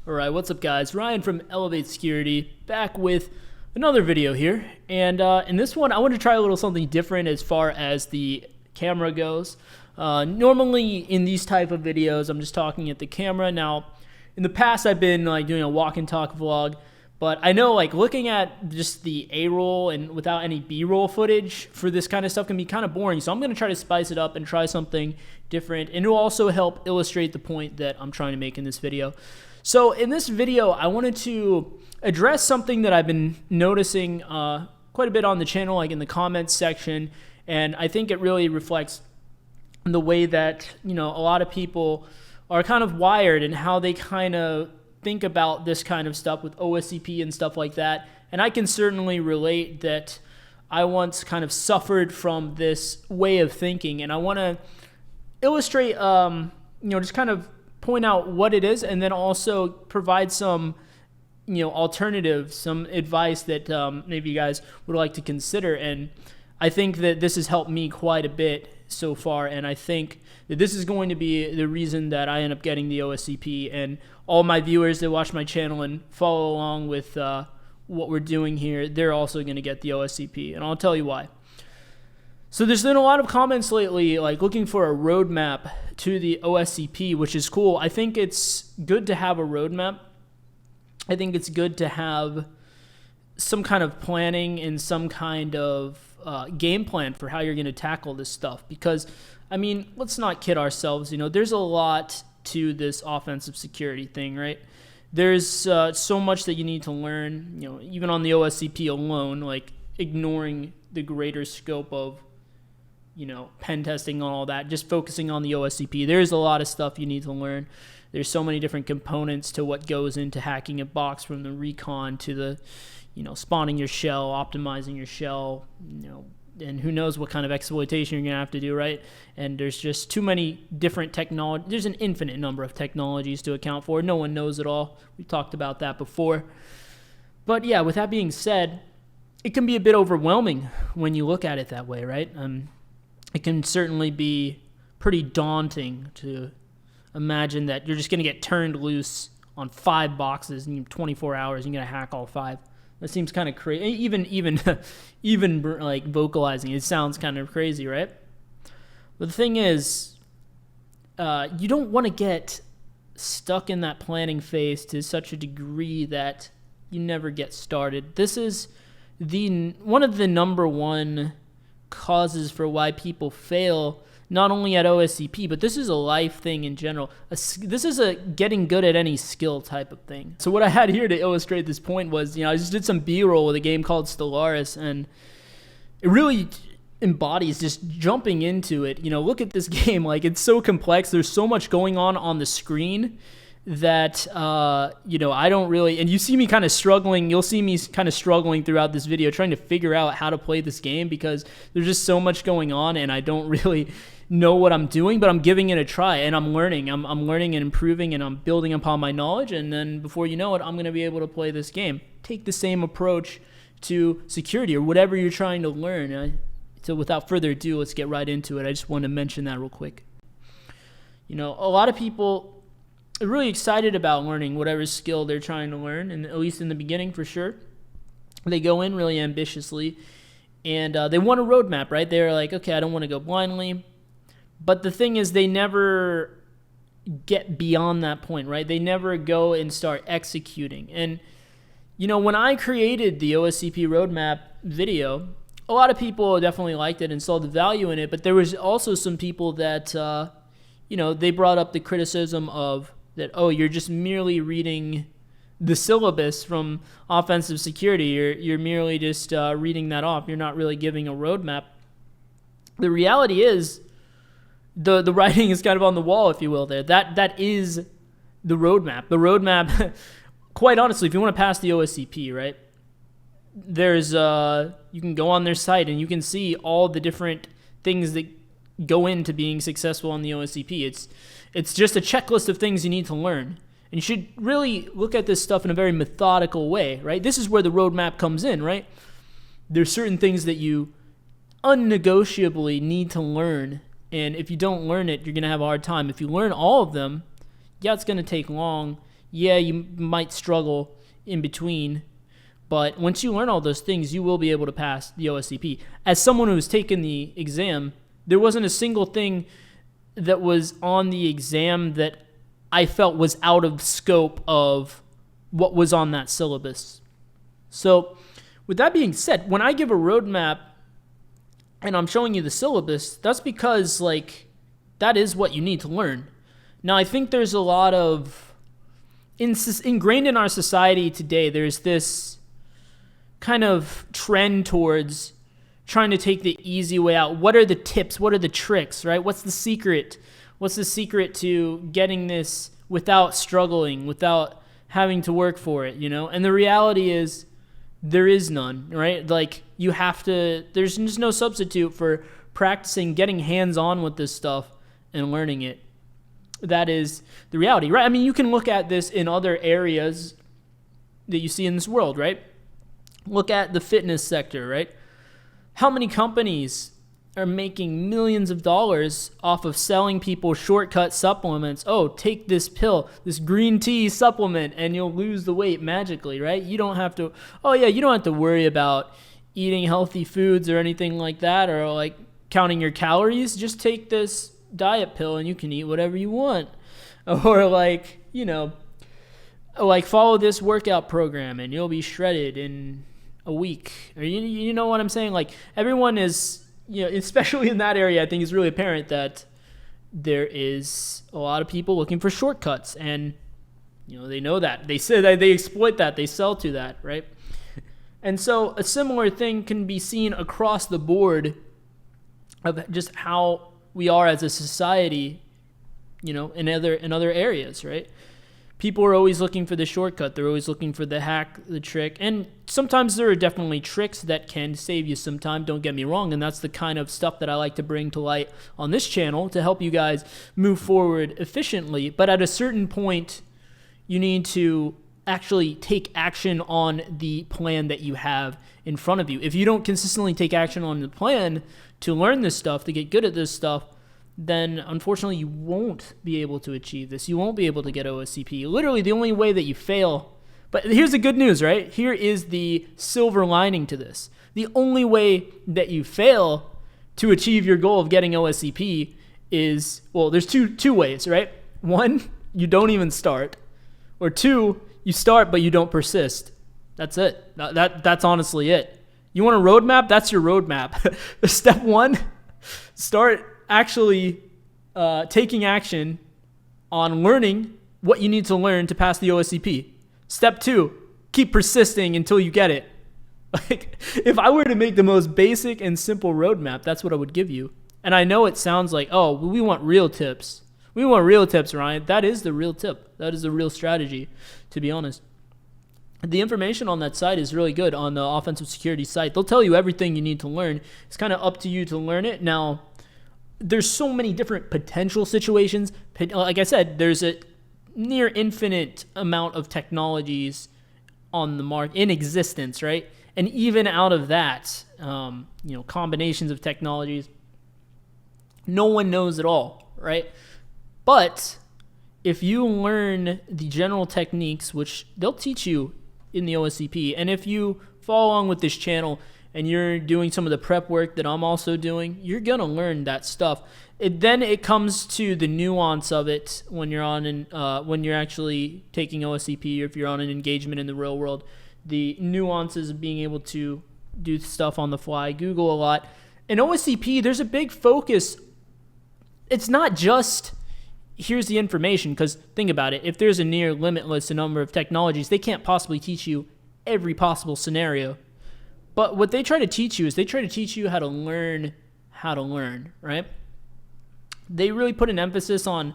Alright, what's up guys? Ryan from Elevate Security back with another video here. And in this one, I want to try a little something different as far as the camera goes. Normally in these type of videos, I'm just talking at the camera. Now, in the past, I've been like doing a walk and talk vlog. But I know like looking at just the A-roll and without any B-roll footage for this kind of stuff can be kind of boring. So I'm going to try to spice it up and try something different. And it will also help illustrate the point that I'm trying to make in this video. So in this video, I wanted to address something that I've been noticing quite a bit on the channel, like in the comments section. And I think it really reflects the way that, a lot of people are kind of wired and how they kind of think about this kind of stuff with OSCP and stuff like that. And I can certainly relate that I once kind of suffered from this way of thinking. And I want to illustrate, just kind of point out what it is, and then also provide some, alternatives, some advice that maybe you guys would like to consider. And I think that this has helped me quite a bit so far, and I think that this is going to be the reason that I end up getting the OSCP, and all my viewers that watch my channel and follow along with what we're doing here, they're also going to get the OSCP, and I'll tell you why. So there's been a lot of comments lately, like looking for a roadmap to the OSCP, which is cool. I think it's good to have a roadmap. I think it's good to have some kind of planning and some kind of game plan for how you're going to tackle this stuff. Because, let's not kid ourselves. There's a lot to this offensive security thing, right? There's so much that you need to learn, even on the OSCP alone, like ignoring the greater scope of pen testing and all that, just focusing on the OSCP. There's a lot of stuff you need to learn. There's so many different components to what goes into hacking a box, from the recon to the, spawning your shell, optimizing your shell, and who knows what kind of exploitation you're going to have to do, right? And there's just too many different technologies. There's an infinite number of technologies to account for. No one knows it all. We talked about that before. But yeah, with that being said, it can be a bit overwhelming when you look at it that way, right? It can certainly be pretty daunting to imagine that you're just going to get turned loose on 5 boxes in 24 hours. You're going to hack all 5. That seems kind of crazy. Even like vocalizing it sounds kind of crazy, right? But the thing is, you don't want to get stuck in that planning phase to such a degree that you never get started. This is one of the number one causes for why people fail, not only at OSCP, but this is a life thing in general. This is a getting good at any skill type of thing. So what I had here to illustrate this point was, I just did some B-roll with a game called Stellaris, and it really embodies just jumping into it. Look at this game. Like, it's so complex. There's so much going on the screen that, I don't really, and you see me kind of struggling. You'll see me kind of struggling throughout this video, trying to figure out how to play this game, because there's just so much going on, and I don't really know what I'm doing, but I'm giving it a try, and I'm learning. I'm learning and improving, and I'm building upon my knowledge, and then before you know it, I'm going to be able to play this game. Take the same approach to security or whatever you're trying to learn. So without further ado, let's get right into it. I just want to mention that real quick. A lot of people are really excited about learning whatever skill they're trying to learn, and at least in the beginning, for sure. They go in really ambitiously, and they want a roadmap, right? They're like, okay, I don't want to go blindly. But the thing is, they never get beyond that point, right? They never go and start executing. And, when I created the OSCP roadmap video, a lot of people definitely liked it and saw the value in it, but there was also some people that, they brought up the criticism of that, oh, you're just merely reading the syllabus from offensive security. You're merely just reading that off. You're not really giving a roadmap. The reality is, the writing is kind of on the wall, if you will, there. That is the roadmap. The roadmap, quite honestly, if you want to pass the OSCP, right, there's you can go on their site and you can see all the different things that go into being successful on the OSCP. It's just a checklist of things you need to learn. And you should really look at this stuff in a very methodical way, right? This is where the roadmap comes in, right? There's certain things that you unnegotiably need to learn, and if you don't learn it, you're going to have a hard time. If you learn all of them, yeah, it's going to take long. Yeah, you might struggle in between, but once you learn all those things, you will be able to pass the OSCP. As someone who's taken the exam, there wasn't a single thing that was on the exam that I felt was out of scope of what was on that syllabus. So with that being said, when I give a roadmap and I'm showing you the syllabus, that's because like that is what you need to learn. Now, I think there's a lot of ingrained in our society today, there's this kind of trend towards trying to take the easy way out. What are the tips? What are the tricks, right? What's the secret? What's the secret to getting this without struggling, without having to work for it, you know? And the reality is there is none, right? Like you have to, there's just no substitute for practicing, getting hands-on with this stuff and learning it. That is the reality, right? I mean, you can look at this in other areas that you see in this world, right? Look at the fitness sector, right? How many companies are making millions of dollars off of selling people shortcut supplements? Oh, take this pill, this green tea supplement, and you'll lose the weight magically, right? You don't have to, you don't have to worry about eating healthy foods or anything like that, or like counting your calories. Just take this diet pill and you can eat whatever you want. Or like, you know, like follow this workout program and you'll be shredded in a week. Or you know what I'm saying? Like everyone is, you know, especially in that area, I think it's really apparent that there is a lot of people looking for shortcuts, and you know, they know that. They say that they exploit that, they sell to that, right? And so a similar thing can be seen across the board of just how we are as a society, you know, in other areas, right? People are always looking for the shortcut. They're always looking for the hack, the trick. And sometimes there are definitely tricks that can save you some time, don't get me wrong. And that's the kind of stuff that I like to bring to light on this channel to help you guys move forward efficiently. But at a certain point, you need to actually take action on the plan that you have in front of you. If you don't consistently take action on the plan to learn this stuff, to get good at this stuff, then unfortunately you won't be able to achieve this. You won't be able to get OSCP. Literally the only way that you fail, but here's the good news, right? Here is the silver lining to this. The only way that you fail to achieve your goal of getting OSCP is, well, there's two ways, right? One, you don't even start. Or two, you start but you don't persist. That's it. That's honestly it. You want a roadmap? That's your roadmap. Step one, start actually taking action on learning what you need to learn to pass the OSCP. Step two, keep persisting until you get it. Like, if I were to make the most basic and simple roadmap, that's what I would give you. And I know it sounds like, oh, we want real tips. We want real tips, Ryan. That is the real tip. That is the real strategy, to be honest. The information on that site is really good, on the offensive security site. They'll tell you everything you need to learn. It's kind of up to you to learn it. Now, there's so many different potential situations. Like I said, there's a near infinite amount of technologies on the market in existence, right? And even out of that, combinations of technologies, no one knows it all, right? But if you learn the general techniques, which they'll teach you in the OSCP, and if you follow along with this channel and you're doing some of the prep work that I'm also doing, you're going to learn that stuff. Then it comes to the nuance of it when you're when you're actually taking OSCP, or if you're on an engagement in the real world, the nuances of being able to do stuff on the fly, Google a lot. In OSCP, there's a big focus. It's not just here's the information, because think about it. If there's a near limitless number of technologies, they can't possibly teach you every possible scenario. But what they try to teach you is they try to teach you how to learn, right? They really put an emphasis on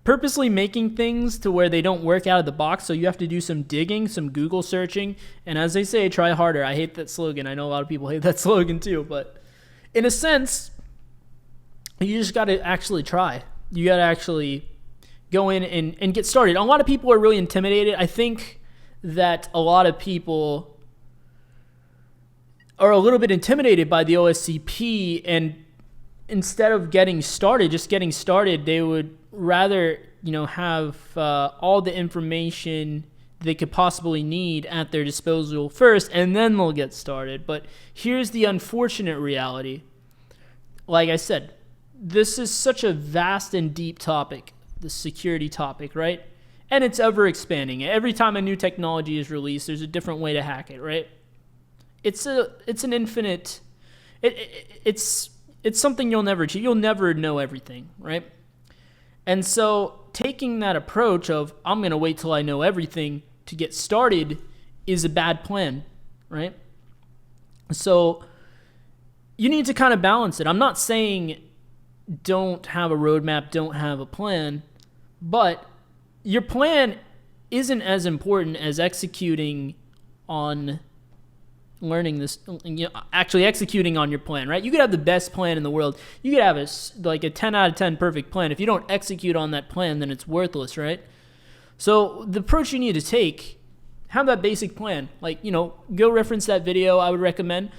purposely making things to where they don't work out of the box, so you have to do some digging, some Google searching, and as they say, try harder. I hate that slogan. I know a lot of people hate that slogan too, but in a sense, you just got to actually try. You got to actually go in and get started. A lot of people are really intimidated. I think that a lot of people are a little bit intimidated by the OSCP, and instead of getting started, they would rather have all the information they could possibly need at their disposal first, and then they'll get started. But here's the unfortunate reality. Like I said, this is such a vast and deep topic, the security topic, right? And it's ever expanding. Every time a new technology is released, there's a different way to hack it, right? It's an infinite. It's something you'll never achieve. You'll never know everything, right? And so taking that approach of I'm going to wait till I know everything to get started is a bad plan, right? So you need to kind of balance it. I'm not saying don't have a roadmap, don't have a plan, but your plan isn't as important as executing on learning this, actually executing on your plan, right? You could have the best plan in the world. You could have a 10 out of 10 perfect plan. If you don't execute on that plan, then it's worthless, right? So the approach you need to take, have that basic plan. Go reference that video I would recommend.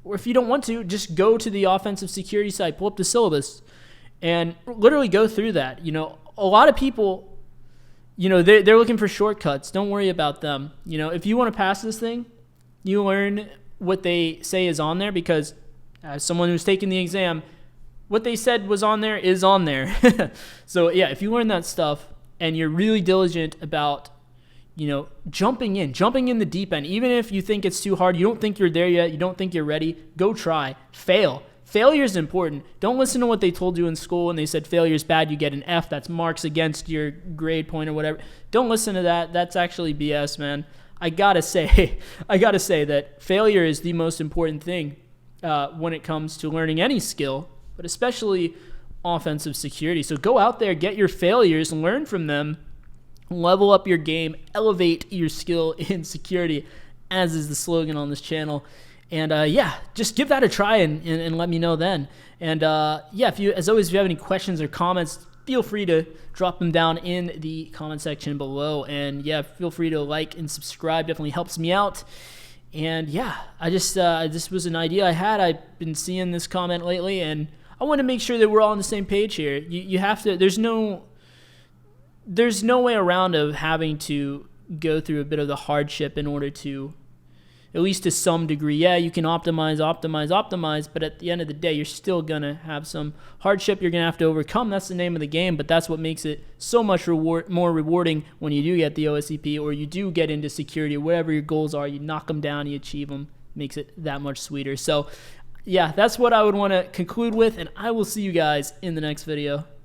Or if you don't want to, just go to the offensive security site, pull up the syllabus, and literally go through that. A lot of people, they're looking for shortcuts. Don't worry about them. If you want to pass this thing, you learn what they say is on there, because as someone who's taken the exam, what they said was on there is on there. So yeah, if you learn that stuff and you're really diligent about, jumping in the deep end, even if you think it's too hard, you don't think you're there yet, you don't think you're ready, go try. Fail. Failure is important. Don't listen to what they told you in school and they said failure is bad, you get an F, that's marks against your grade point or whatever. Don't listen to that. That's actually BS, man. I gotta say that failure is the most important thing when it comes to learning any skill, but especially offensive security. So go out there, get your failures, learn from them, level up your game, elevate your skill in security, as is the slogan on this channel. And just give that a try and let me know then. And if you have any questions or comments, feel free to drop them down in the comment section below. And feel free to like and subscribe. Definitely helps me out. And this was an idea I had. I've been seeing this comment lately, and I want to make sure that we're all on the same page here. You have to. There's no way around of having to go through a bit of the hardship in order to, at least to some degree. Yeah, you can optimize, but at the end of the day, you're still going to have some hardship you're going to have to overcome. That's the name of the game, but that's what makes it so much more rewarding when you do get the OSCP or you do get into security, whatever your goals are, you knock them down, you achieve them, makes it that much sweeter. So, that's what I would want to conclude with, and I will see you guys in the next video.